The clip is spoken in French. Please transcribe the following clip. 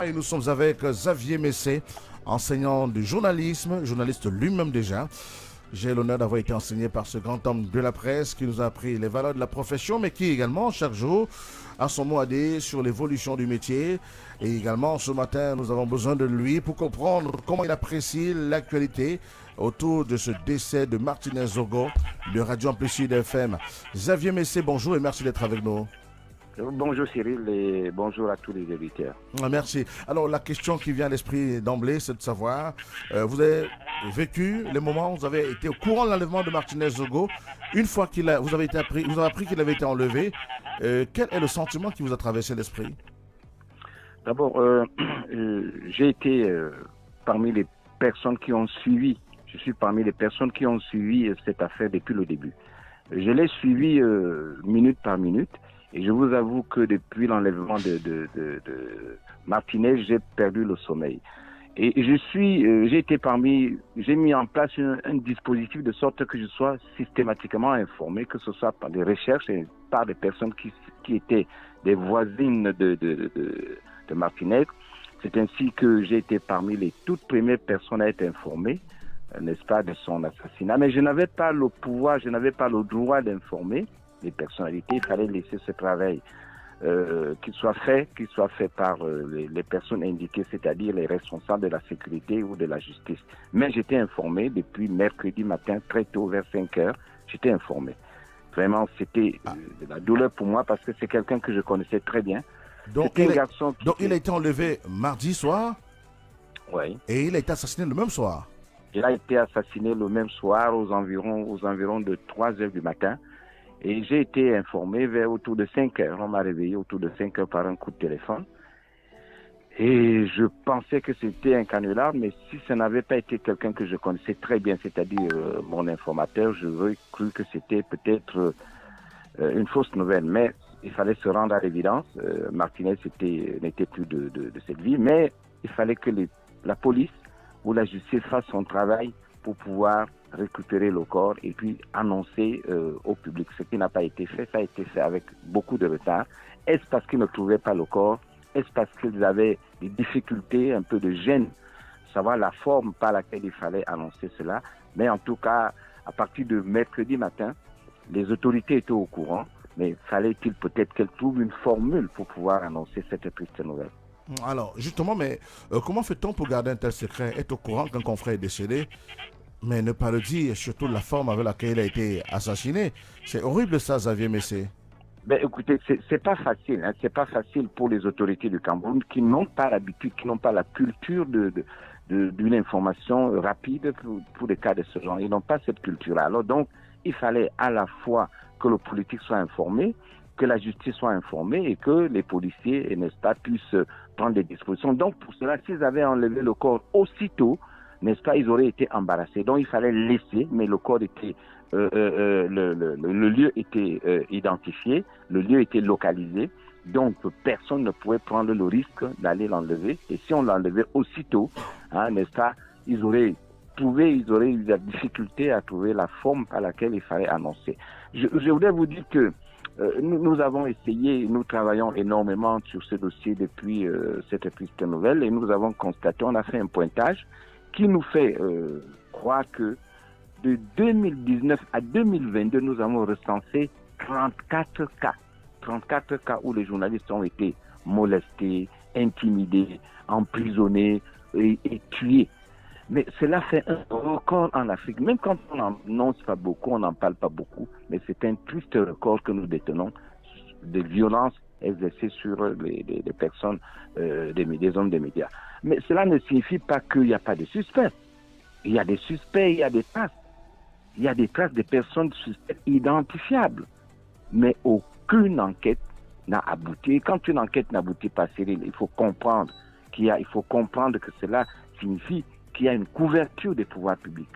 Et nous sommes avec Xavier Messé, enseignant du journalisme, journaliste lui-même déjà. J'ai l'honneur d'avoir été enseigné par ce grand homme de la presse qui nous a appris les valeurs de la profession, mais qui également, chaque jour, a son mot à dire sur l'évolution du métier. Et également, ce matin, nous avons besoin de lui pour comprendre comment il apprécie l'actualité autour de ce décès de Martinez Zogo de Radio Amplitude FM. Xavier Messé, bonjour et merci d'être avec nous. Bonjour Cyril et bonjour à tous les auditeurs. Merci. Alors la question qui vient à l'esprit d'emblée, c'est de savoir, vous avez vécu les moments où vous avez été au courant de l'enlèvement de Martinez Zogo. Une fois vous avez appris qu'il avait été enlevé, quel est le sentiment qui vous a traversé l'esprit? D'abord, j'ai été parmi les personnes qui ont suivi, je suis parmi les personnes qui ont suivi cette affaire depuis le début. Je l'ai suivi minute par minute. Et je vous avoue que depuis l'enlèvement de Martinez, j'ai perdu le sommeil. Et j'ai mis en place un dispositif de sorte que je sois systématiquement informé, que ce soit par des recherches et par des personnes qui étaient des voisines de Martinez. C'est ainsi que j'ai été parmi les toutes premières personnes à être informées, n'est-ce pas, de son assassinat. Mais je n'avais pas le pouvoir, je n'avais pas le droit d'informer les personnalités. Il fallait laisser ce travail qu'il soit fait par les personnes indiquées, c'est-à-dire les responsables de la sécurité ou de la justice. Mais j'étais informé depuis mercredi matin, très tôt, vers 5 heures, j'étais informé. Vraiment, c'était de la douleur pour moi parce que c'est quelqu'un que je connaissais très bien. Donc, il a été enlevé mardi soir? Oui. Et il a été assassiné le même soir? Il a été assassiné le même soir aux environs de 3 heures du matin. Et j'ai été informé autour de 5 heures. On m'a réveillé autour de 5 heures par un coup de téléphone. Et je pensais que c'était un canular, mais si ça n'avait pas été quelqu'un que je connaissais très bien, c'est-à-dire mon informateur, j'aurais cru que c'était peut-être une fausse nouvelle. Mais il fallait se rendre à l'évidence. Martinez n'était plus de cette vie, mais il fallait que la police ou la justice fasse son travail pour pouvoir récupérer le corps et puis annoncer au public. Ce qui n'a pas été fait, ça a été fait avec beaucoup de retard. Est-ce parce qu'ils ne trouvaient pas le corps? Est-ce parce qu'ils avaient des difficultés, un peu de gêne, savoir la forme par laquelle il fallait annoncer cela? Mais en tout cas, à partir de mercredi matin, les autorités étaient au courant, mais fallait-il peut-être qu'elles trouvent une formule pour pouvoir annoncer cette triste nouvelle? Alors, justement, mais comment fait-on pour garder un tel secret? Être au courant qu'un confrère est décédé, mais ne pas le dire, surtout la forme avec laquelle il a été assassiné. C'est horrible ça, Xavier Messé. Ben, écoutez, c'est pas facile. Hein. C'est pas facile pour les autorités du Cameroun qui n'ont pas l'habitude, qui n'ont pas la culture d'une information rapide pour des cas de ce genre. Ils n'ont pas cette culture-là. Alors donc, il fallait à la fois que le politique soit informé, que la justice soit informée et que les policiers, n'est-ce pas, puissent prendre des dispositions. Donc pour cela, s'ils avaient enlevé le corps aussitôt, n'est-ce pas, ils auraient été embarrassés. Donc il fallait laisser, mais le corps était, le lieu était identifié, le lieu était localisé, donc personne ne pouvait prendre le risque d'aller l'enlever. Et si on l'enlevait aussitôt, hein, n'est-ce pas, ils auraient eu la difficulté à trouver la forme par laquelle il fallait annoncer. Je voudrais vous dire que nous avons essayé, nous travaillons énormément sur ce dossier depuis cette triste nouvelle et nous avons constaté, on a fait un pointage qui nous fait croire que de 2019 à 2022, nous avons recensé 34 cas. 34 cas où les journalistes ont été molestés, intimidés, emprisonnés et tués. Mais cela fait un record en Afrique. Même quand on n'en annonce pas beaucoup, on n'en parle pas beaucoup, mais c'est un triste record que nous détenons de violences exercées sur les personnes, des hommes des médias. Mais cela ne signifie pas qu'il n'y a pas de suspects. Il y a des suspects, il y a des traces. Il y a des traces de personnes suspectes identifiables. Mais aucune enquête n'a abouti. Et quand une enquête n'aboutit pas, Cyril, il faut comprendre que cela signifie qu'il y a une couverture des pouvoirs publics.